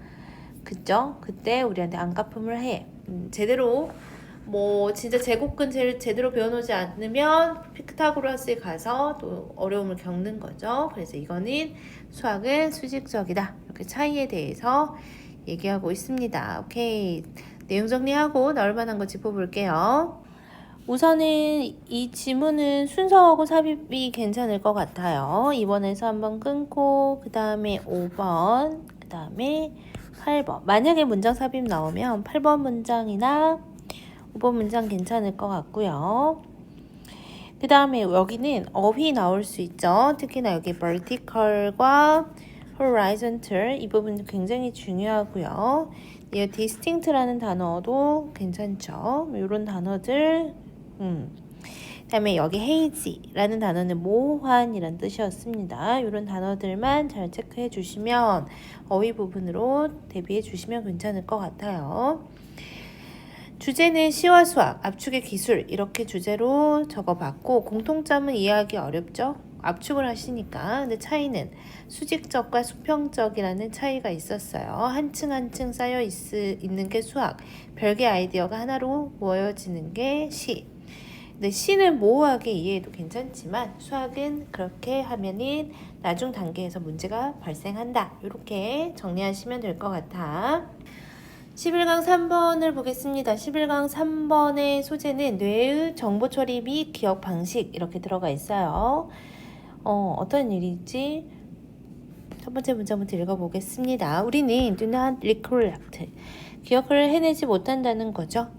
그죠? 그때 우리한테 안갚음을 해. 제대로 뭐 진짜 제곱근 제대로 배워놓지 않으면 피타고라스에 가서 또 어려움을 겪는 거죠. 그래서 이거는 수학은 수직적이다. 이렇게 차이에 대해서 얘기하고 있습니다. 오케이. 내용 정리하고 나올 만한 거 짚어볼게요. 우선은 이 지문은 순서하고 삽입이 괜찮을 것 같아요. 2번에서 한번 끊고 그 다음에 5번, 그 다음에 8번. 만약에 문장 삽입 나오면 8번 문장이나 5번 문장 괜찮을 것 같고요. 그 다음에 여기는 업이 나올 수 있죠. 특히나 여기 vertical과 horizontal 이 부분 굉장히 중요하고요. 이 distinct라는 단어도 괜찮죠. 이런 단어들. 다음에 여기 hazy라는 단어는 모호한이란 뜻이었습니다. 이런 단어들만 잘 체크해 주시면 어휘 부분으로 대비해 주시면 괜찮을 것 같아요. 주제는 시와 수학, 압축의 기술 이렇게 주제로 적어봤고 공통점은 이해하기 어렵죠? 압축을 하시니까. 근데 차이는 수직적과 수평적이라는 차이가 있었어요. 한 층 한 층 쌓여 있는 게 수학, 별개 아이디어가 하나로 모여지는 게 시. 근데 시는 모호하게 이해해도 괜찮지만 수학은 그렇게 하면은 나중 단계에서 문제가 발생한다. 이렇게 정리하시면 될 것 같아. 11강 3번을 보겠습니다. 11강 3번의 소재는 뇌의 정보 처리 및 기억 방식 이렇게 들어가 있어요. 어떤 일이지? 첫 번째 문장부터 읽어보겠습니다. 우리는 do not recollect. 기억을 해내지 못한다는 거죠.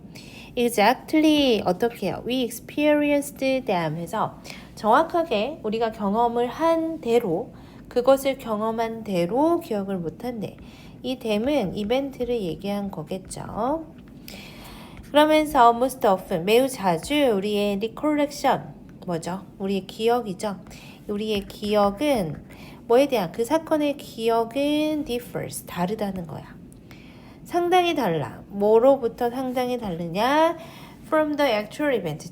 Exactly. 어떻게 해요? We experienced them. 해서 정확하게 우리가 경험을 한 대로 그것을 경험한 대로 기억을 못한대. 이 them은 이벤트를 얘기한 거겠죠. 그러면서 most often 매우 자주 우리의 recollection 뭐죠? 우리의 기억이죠. 우리의 기억은 뭐에 대한 그 사건의 기억은 differs 다르다는 거야. 상당히 달라. 뭐로부터 상당히 다르냐? From the actual event.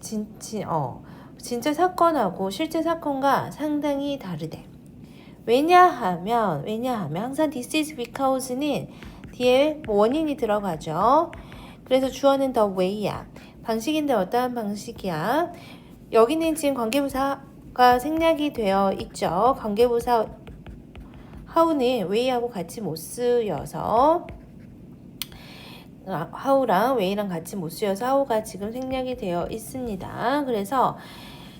진짜 사건하고 실제 사건과 상당히 다르대. 왜냐하면 항상 this is because는 뒤에 원인이 들어가죠. 그래서 주어는 the way야. 방식인데 어떠한 방식이야? 여기는 지금 관계부사가 생략이 되어 있죠. 관계부사 how는 way하고 같이 못 쓰여서 how랑 way랑 같이 못 쓰여서 how가 지금 생략이 되어 있습니다. 그래서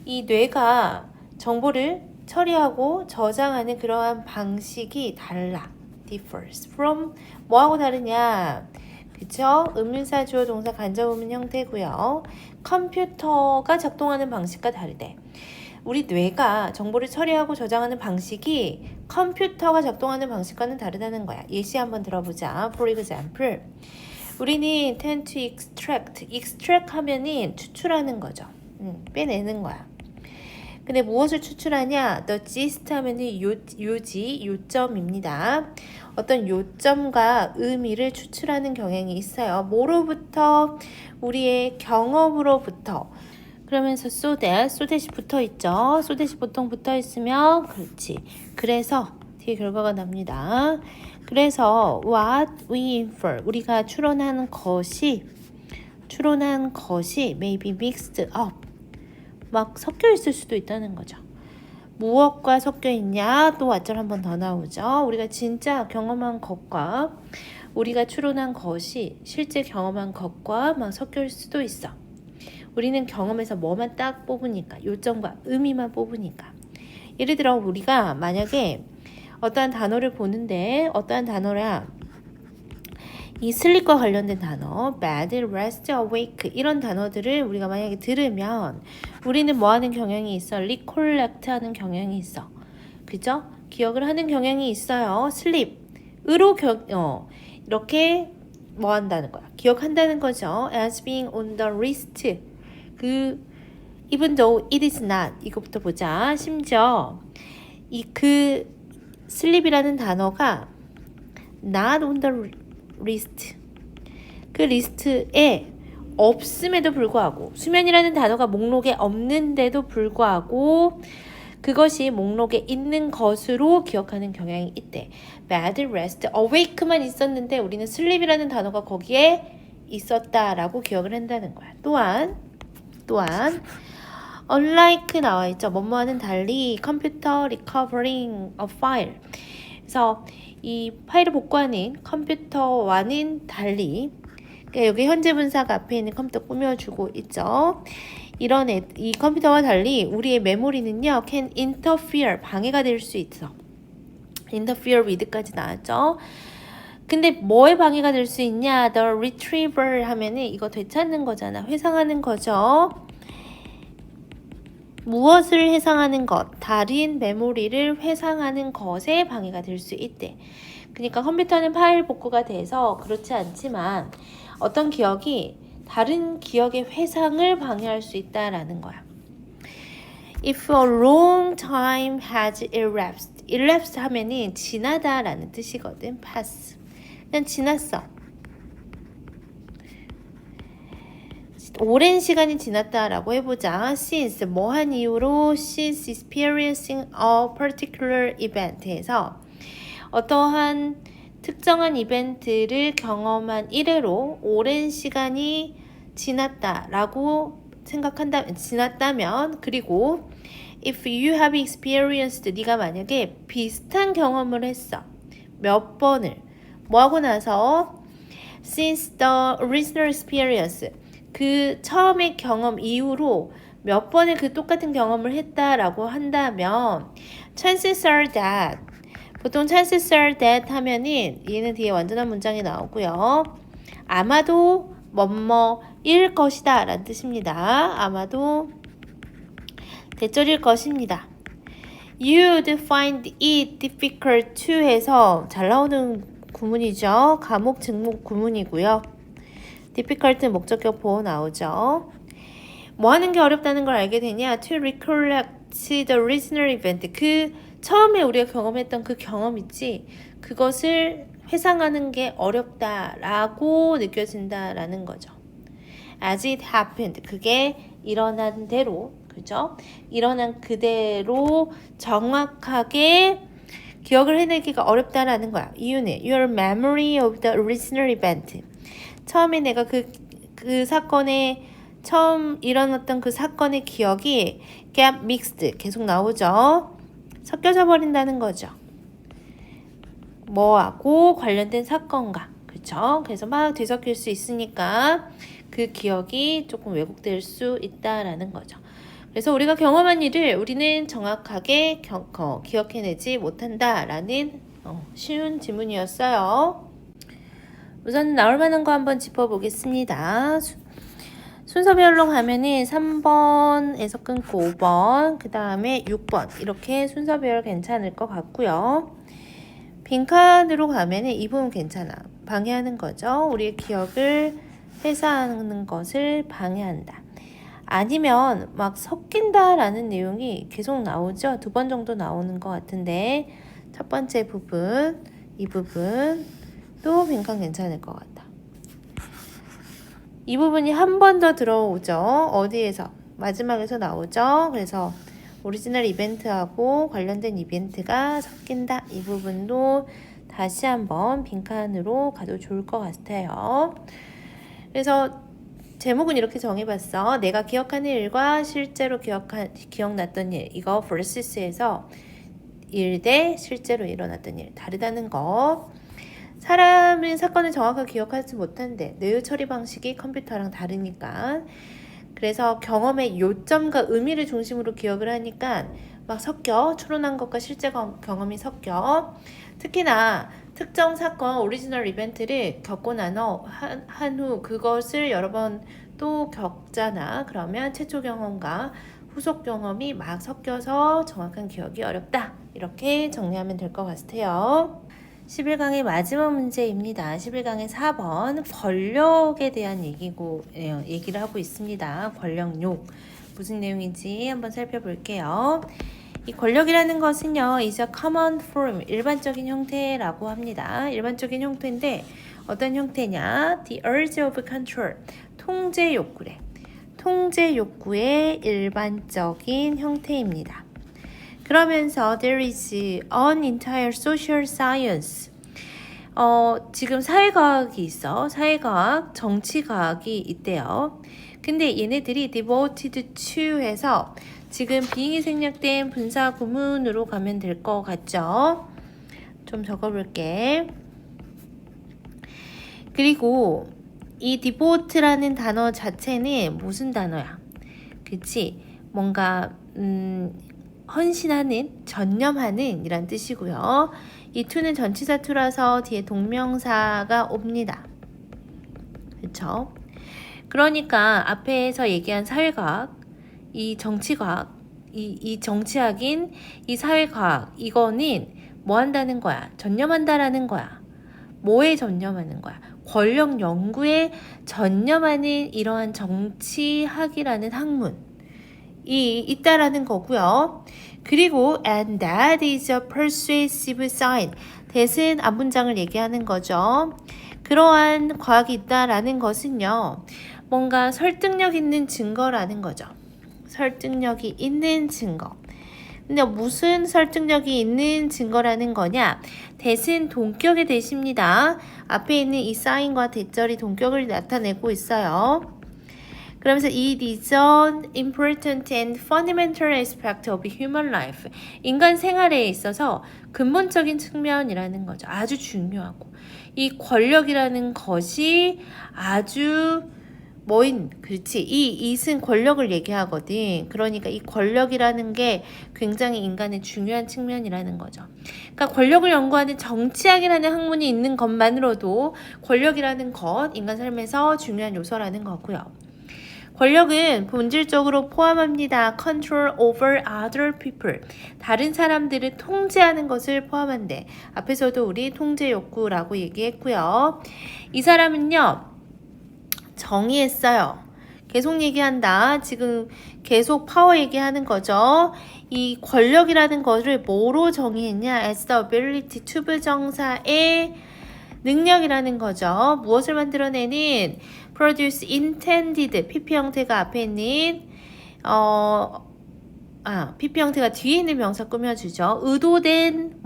이 뇌가 정보를 처리하고 저장하는 그러한 방식이 달라. differs from 뭐하고 다르냐? 그쵸? 의문사 주어 동사 간접 의문 형태고요. 컴퓨터가 작동하는 방식과 다르대. 우리 뇌가 정보를 처리하고 저장하는 방식이 컴퓨터가 작동하는 방식과는 다르다는 거야. 예시 한번 들어보자. For example, 우리는 tend to extract 하면은 추출하는 거죠. 빼내는 거야. 근데 무엇을 추출하냐? The gist 하면은 요점입니다. 어떤 요점과 의미를 추출하는 경향이 있어요. 뭐로부터? 우리의 경험으로부터. 그러면서 so that이 붙어 있죠. so that이 보통 붙어 있으면 그렇지. 그래서 뒤에 결과가 납니다. 그래서 what we infer 우리가 추론한 것이 may be mixed up 막 섞여 있을 수도 있다는 거죠. 무엇과 섞여 있냐? 또 왓절 한 번 더 나오죠. 우리가 진짜 경험한 것과 우리가 추론한 것이 실제 경험한 것과 막 섞일 수도 있어. 우리는 경험에서 뭐만 딱 뽑으니까 요점과 의미만 뽑으니까. 예를 들어 우리가 만약에 어떠한 단어를 보는데 어떠한 단어라 이 슬립과 관련된 단어, bed, rest, awake 이런 단어들을 우리가 만약에 들으면 우리는 뭐 하는 경향이 있어? recollect 하는 경향이 있어. 그죠? 기억을 하는 경향이 있어요. sleep으로 이렇게 뭐 한다는 거야? 기억한다는 거죠. as being on the list. even though it is not 이거부터 보자. 심지어 sleep이라는 단어가 not on the list 그 리스트에 없음에도 불구하고 수면이라는 단어가 목록에 없는데도 불구하고 그것이 목록에 있는 것으로 기억하는 경향이 있대. bed, rest, awake만 있었는데 우리는 sleep이라는 단어가 거기에 있었다라고 기억을 한다는 거야. 또한 unlike 나와 있죠. 뭐뭐와는 달리 컴퓨터 recovering a file 그래서 이 파일을 복구하는 컴퓨터와는 달리 그러니까 여기 현재 분사가 앞에 있는 컴퓨터 꾸며주고 있죠. 이 컴퓨터와 달리 우리의 메모리는요 can interfere 방해가 될 수 있어. interfere with까지 나왔죠. 근데 뭐에 방해가 될 수 있냐? the retriever 하면은 이거 되찾는 거잖아. 회상하는 거죠. 무엇을 회상하는 것, 다른 메모리를 회상하는 것에 방해가 될 수 있대. 그러니까 컴퓨터는 파일 복구가 돼서 그렇지 않지만 어떤 기억이 다른 기억의 회상을 방해할 수 있다라는 거야. If a long time has elapsed. elapsed 하면은 지나다라는 뜻이거든. pass. 그냥 지났어. 오랜 시간이 지났다라고 해보자. Since 뭐한 이유로 since experiencing a particular event에서 어떠한 특정한 이벤트를 경험한 이래로 오랜 시간이 지났다라고 지났다면 그리고 if you have experienced 네가 만약에 비슷한 경험을 했어. 몇 번을 뭐 하고 나서 since the original experience 그 처음의 경험 이후로 몇 번의 그 똑같은 경험을 했다라고 한다면 chances are that 보통 chances are that 하면은 얘는 뒤에 완전한 문장이 나오고요. 아마도 뭐뭐일 것이다 라는 뜻입니다. 아마도 대절일 것입니다. You'd find it difficult to 해서 잘 나오는 구문이죠. 과목 증목 구문이고요. difficult 목적격 보호 나오죠. 뭐 하는 게 어렵다는 걸 알게 되냐? To recollect the original event. 그 처음에 우리가 경험했던 그 경험 있지? 그것을 회상하는 게 어렵다라고 느껴진다라는 거죠. As it happened. 그게 일어난 대로, 그죠? 일어난 그대로 정확하게 기억을 해내기가 어렵다라는 거야. 이유는 Your memory of the original event. 처음에 내가 그 사건의 처음 일어났던 그 사건의 기억이 get mixed 계속 나오죠. 섞여져 버린다는 거죠. 뭐하고 관련된 사건과 그렇죠. 그래서 막 뒤섞일 수 있으니까 그 기억이 조금 왜곡될 수 있다라는 거죠. 그래서 우리가 경험한 일을 우리는 정확하게 기억해내지 못한다라는 쉬운 지문이었어요. 우선 나올 만한 거 한번 짚어보겠습니다. 순서별로 가면은 3번에서 끊고 5번, 그 다음에 6번 이렇게 순서별 괜찮을 것 같고요. 빈칸으로 가면은 이 부분 괜찮아. 방해하는 거죠. 우리의 기억을 회사하는 것을 방해한다. 아니면 막 섞인다라는 내용이 계속 나오죠. 2번 정도 나오는 것 같은데 첫 번째 부분, 이 부분도 빈칸 괜찮을 것 같다. 이 부분이 한 번 더 들어오죠. 어디에서? 마지막에서 나오죠. 그래서 오리지널 이벤트하고 관련된 이벤트가 섞인다. 이 부분도 다시 한번 빈칸으로 가도 좋을 것 같아요. 그래서 제목은 이렇게 정해봤어. 내가 기억하는 일과 실제로 기억났던 일. 이거 versus에서 일 대 실제로 일어났던 일. 다르다는 거. 사람은 사건을 정확하게 기억하지 못한대. 뇌의 처리 방식이 컴퓨터랑 다르니까. 그래서 경험의 요점과 의미를 중심으로 기억을 하니까 막 섞여. 추론한 것과 실제 경험이 섞여. 특히나 특정 사건, 오리지널 이벤트를 겪고 한 후 그것을 여러 번 또 겪잖아. 그러면 최초 경험과 후속 경험이 막 섞여서 정확한 기억이 어렵다. 이렇게 정리하면 될 것 같아요. 11강의 마지막 문제입니다. 11강의 4번 권력에 대한 얘기를 하고 있습니다. 권력욕 무슨 내용인지 한번 살펴볼게요. 이 권력이라는 것은요, is a common form, 일반적인 형태라고 합니다. 일반적인 형태인데 어떤 형태냐? The urge of control, 통제 욕구래. 통제 욕구의 일반적인 형태입니다. 그러면서 there is an entire social science. 지금 사회과학이 있어. 사회과학, 정치과학이 있대요. 근데 얘네들이 devoted to 해서 지금 비행이 생략된 분사 구문으로 가면 될 것 같죠? 좀 적어볼게. 그리고 이 devote라는 단어 자체는 무슨 단어야? 그치? 뭔가 헌신하는, 전념하는 이란 뜻이고요. 이 to는 전치사 to라서 뒤에 동명사가 옵니다. 그쵸? 그러니까 앞에서 얘기한 사회과학, 이 정치과학, 이 정치학인, 이 사회과학, 이거는 뭐 한다는 거야? 전념한다라는 거야. 뭐에 전념하는 거야? 권력 연구에 전념하는 이러한 정치학이라는 학문. 있다라는 거고요. 그리고 and that is a persuasive sign. that은 앞문장을 얘기하는 거죠. 그러한 과학이 있다라는 것은요. 뭔가 설득력 있는 증거라는 거죠. 설득력이 있는 증거. 근데 무슨 설득력이 있는 증거라는 거냐? that은 동격의 that입니다. 앞에 있는 이 sign과 that절이 동격을 나타내고 있어요. 그러면서 it is an important and fundamental aspect of human life. 인간 생활에 있어서 근본적인 측면이라는 거죠. 아주 중요하고. 이 권력이라는 것이 아주 그렇지. 이 it은 권력을 얘기하거든. 그러니까 이 권력이라는 게 굉장히 인간의 중요한 측면이라는 거죠. 그러니까 권력을 연구하는 정치학이라는 학문이 있는 것만으로도 권력이라는 것, 인간 삶에서 중요한 요소라는 거고요. 권력은 본질적으로 포함합니다. control over other people. 다른 사람들을 통제하는 것을 포함한대. 앞에서도 우리 통제 욕구라고 얘기했고요. 이 사람은요. 정의했어요. 계속 얘기한다. 지금 계속 파워 얘기하는 거죠. 이 권력이라는 것을 뭐로 정의했냐? as the ability to 부정사의 능력이라는 거죠. 무엇을 만들어내는 produce intended PP 형태가 앞에 있는 PP 형태가 뒤에 있는 명사 꾸며주죠. 의도된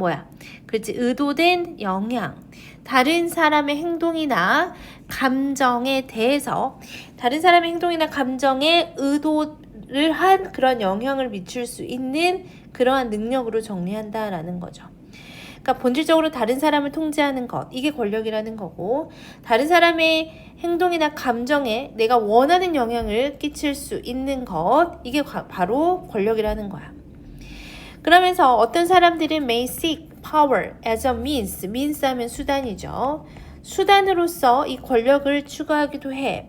그렇지. 의도된 영향. 다른 사람의 행동이나 감정에 대해서 다른 사람의 행동이나 감정에 의도를 한 그런 영향을 미칠 수 있는 그러한 능력으로 정리한다라는 거죠. 그러니까 본질적으로 다른 사람을 통제하는 것, 이게 권력이라는 거고, 다른 사람의 행동이나 감정에 내가 원하는 영향을 끼칠 수 있는 것, 이게 바로 권력이라는 거야. 그러면서 어떤 사람들은 may seek power as a means 하면 수단이죠. 수단으로서 이 권력을 추구하기도 해.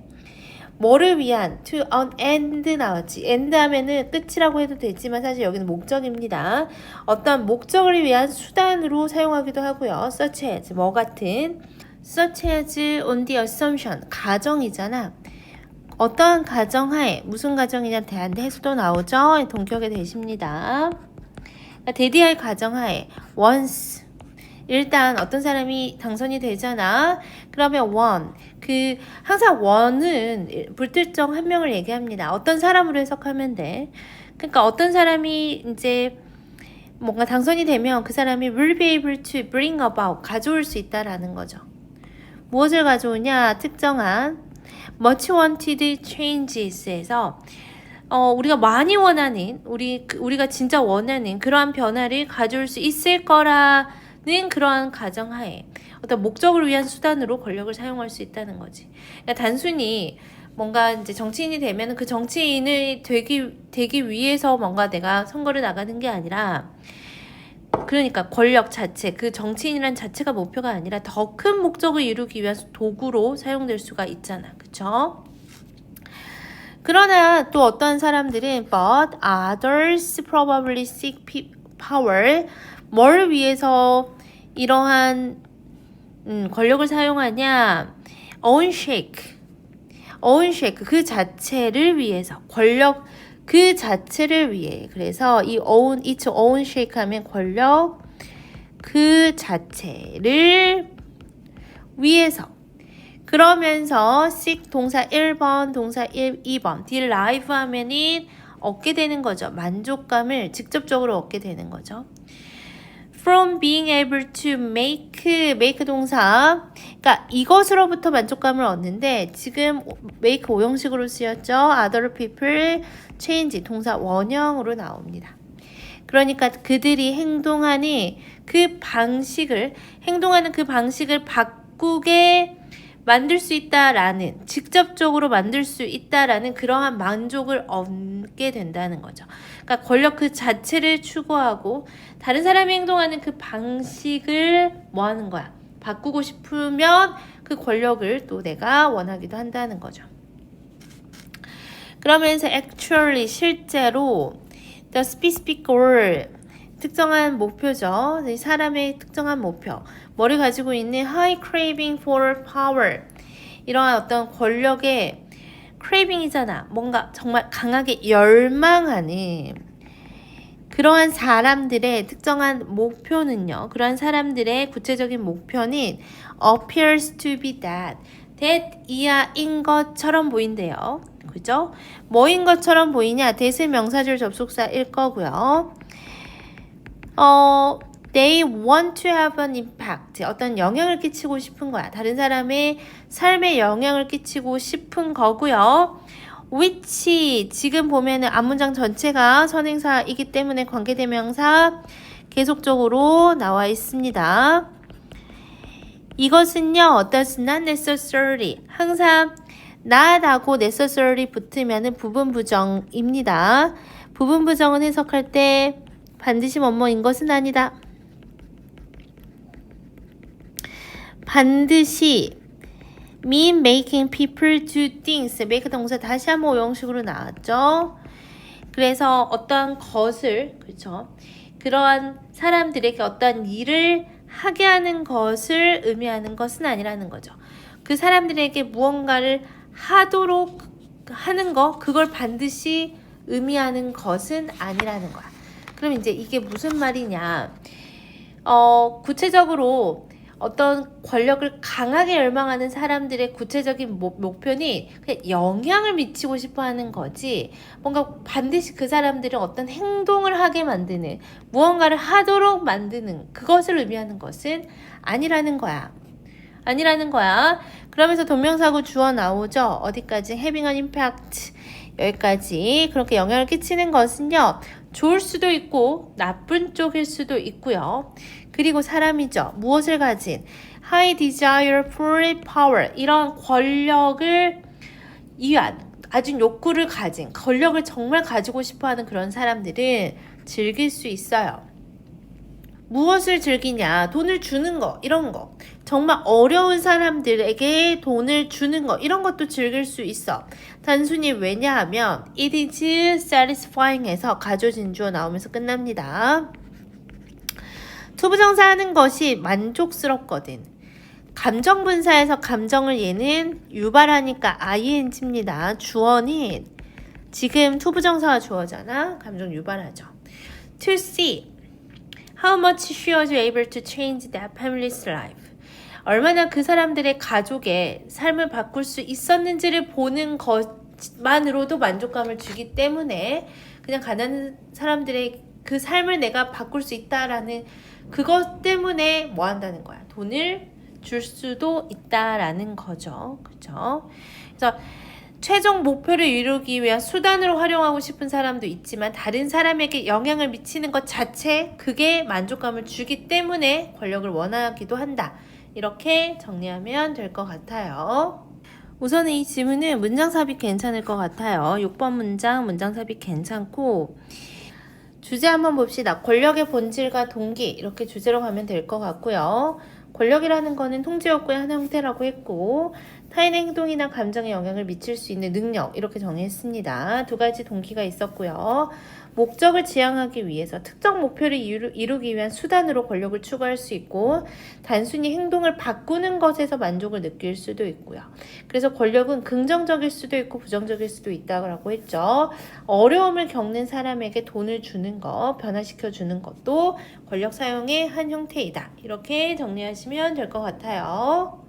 뭐를 위한 to an end 나왔지. end 하면은 끝이라고 해도 되지만 사실 여기는 목적입니다. 어떤 목적을 위한 수단으로 사용하기도 하고요. such as 뭐 같은 such as on the assumption 가정이잖아. 어떠한 가정하에 무슨 가정이냐 대한 해수도 나오죠. 동격의 대십니다. 대디할 가정하에 once 일단 어떤 사람이 당선이 되잖아. 그러면 항상 원은 불특정 한 명을 얘기합니다. 어떤 사람으로 해석하면 돼. 그러니까 어떤 사람이 이제 뭔가 당선이 되면 그 사람이 will be able to bring about 가져올 수 있다라는 거죠. 무엇을 가져오냐? 특정한 much wanted changes에서 우리가 많이 원하는 우리가 진짜 원하는 그러한 변화를 가져올 수 있을 거라는 그러한 가정하에 어떤 목적을 위한 수단으로 권력을 사용할 수 있다는 거지. 그러니까 단순히 뭔가 이제 정치인이 되면 그 정치인을 되기 위해서 뭔가 내가 선거를 나가는 게 아니라 그러니까 권력 자체, 그 정치인이란 자체가 목표가 아니라 더 큰 목적을 이루기 위한 도구로 사용될 수가 있잖아. 그쵸? 그러나 또 어떤 사람들은 but others probably seek power 뭘 위해서 이러한 권력을 사용하냐 own shake 그 자체를 위해서 권력 그 자체를 위해 그래서 이 its own shake 하면 권력 그 자체를 위해서 그러면서 seek 동사 1번, 동사 2번, derive 하면은 얻게 되는 거죠. 만족감을 직접적으로 얻게 되는 거죠. From being able to make 동사. 그러니까 이것으로부터 만족감을 얻는데 지금 make 오형식으로 쓰였죠. Other people change 동사 원형으로 나옵니다. 그러니까 그들이 행동하는 그 방식을 바꾸게 만들 수 있다라는 직접적으로 만들 수 있다라는 그러한 만족을 얻게 된다는 거죠. 그러니까 권력 그 자체를 추구하고 다른 사람이 행동하는 그 방식을 뭐 하는 거야? 바꾸고 싶으면 그 권력을 또 내가 원하기도 한다는 거죠. 그러면서 actually 실제로 the specific goal 특정한 목표죠. 사람의 특정한 목표. 뭐를 가지고 있는 high craving for power. 이러한 어떤 권력의 craving이잖아. 뭔가 정말 강하게 열망하는 그러한 사람들의 특정한 목표는요. 그러한 사람들의 구체적인 목표는 appears to be that 이하인 것처럼 보인대요. 그죠? 뭐인 것처럼 보이냐? that은 명사절 접속사일 거고요. They want to have an impact. 어떤 영향을 끼치고 싶은 거야. 다른 사람의 삶에 영향을 끼치고 싶은 거고요. which 지금 보면은 앞문장 전체가 선행사이기 때문에 관계대명사 계속적으로 나와 있습니다. 이것은요, does not necessarily 항상 not하고 necessarily 붙으면은 부분 부정입니다. 부분 부정은 해석할 때 반드시 뭐뭐인 것은 아니다. 반드시 mean making people do things. make 동사 다시 한번 오형식으로 나왔죠. 그래서 어떠한 것을, 그렇죠? 그러한 사람들에게 어떠한 일을 하게 하는 것을 의미하는 것은 아니라는 거죠. 그 사람들에게 무언가를 하도록 하는 거, 그걸 반드시 의미하는 것은 아니라는 거야. 그럼 이제 이게 무슨 말이냐? 구체적으로 어떤 권력을 강하게 열망하는 사람들의 구체적인 목표는 그냥 영향을 미치고 싶어 하는 거지, 뭔가 반드시 그 사람들은 어떤 행동을 하게 만드는, 무언가를 하도록 만드는 그것을 의미하는 것은 아니라는 거야. 아니라는 거야. 그러면서 동명사고 주어 나오죠. 어디까지? having an impact. 여기까지. 그렇게 영향을 끼치는 것은요, 좋을 수도 있고 나쁜 쪽일 수도 있고요. 그리고 사람이죠. 무엇을 가진? high desire for power. 이런 권력을 위한 아주 욕구를 가진, 권력을 정말 가지고 싶어하는 그런 사람들은 즐길 수 있어요. 무엇을 즐기냐? 돈을 주는 거, 이런 거. 정말 어려운 사람들에게 돈을 주는 거, 이런 것도 즐길 수 있어. 단순히 왜냐하면 it is satisfying 해서 가조진주어 나오면서 끝납니다. 투부정사 하는 것이 만족스럽거든. 감정분사에서 감정을 얘는 유발하니까 ing입니다. 주어는 지금 투부정사가 주어잖아. 감정 유발하죠. To see how much she was able to change that family's life. 얼마나 그 사람들의 가족의 삶을 바꿀 수 있었는지를 보는 것만으로도 만족감을 주기 때문에 그냥 가난한 사람들의 그 삶을 내가 바꿀 수 있다라는 그것 때문에 뭐 한다는 거야. 돈을 줄 수도 있다라는 거죠. 그렇죠? 그래서 최종 목표를 이루기 위한 수단으로 활용하고 싶은 사람도 있지만 다른 사람에게 영향을 미치는 것 자체, 그게 만족감을 주기 때문에 권력을 원하기도 한다. 이렇게 정리하면 될 것 같아요. 우선은 이 지문은 문장 삽입 괜찮을 것 같아요. 6번 문장 삽입 괜찮고, 주제 한번 봅시다. 권력의 본질과 동기, 이렇게 주제로 가면 될 것 같고요. 권력이라는 거는 통제 욕구의 한 형태라고 했고, 타인의 행동이나 감정에 영향을 미칠 수 있는 능력, 이렇게 정했습니다. 두 가지 동기가 있었고요. 목적을 지향하기 위해서 특정 목표를 이루기 위한 수단으로 권력을 추구할 수 있고, 단순히 행동을 바꾸는 것에서 만족을 느낄 수도 있고요. 그래서 권력은 긍정적일 수도 있고 부정적일 수도 있다고 했죠. 어려움을 겪는 사람에게 돈을 주는 것, 변화시켜 주는 것도 권력 사용의 한 형태이다. 이렇게 정리하시면 될 것 같아요.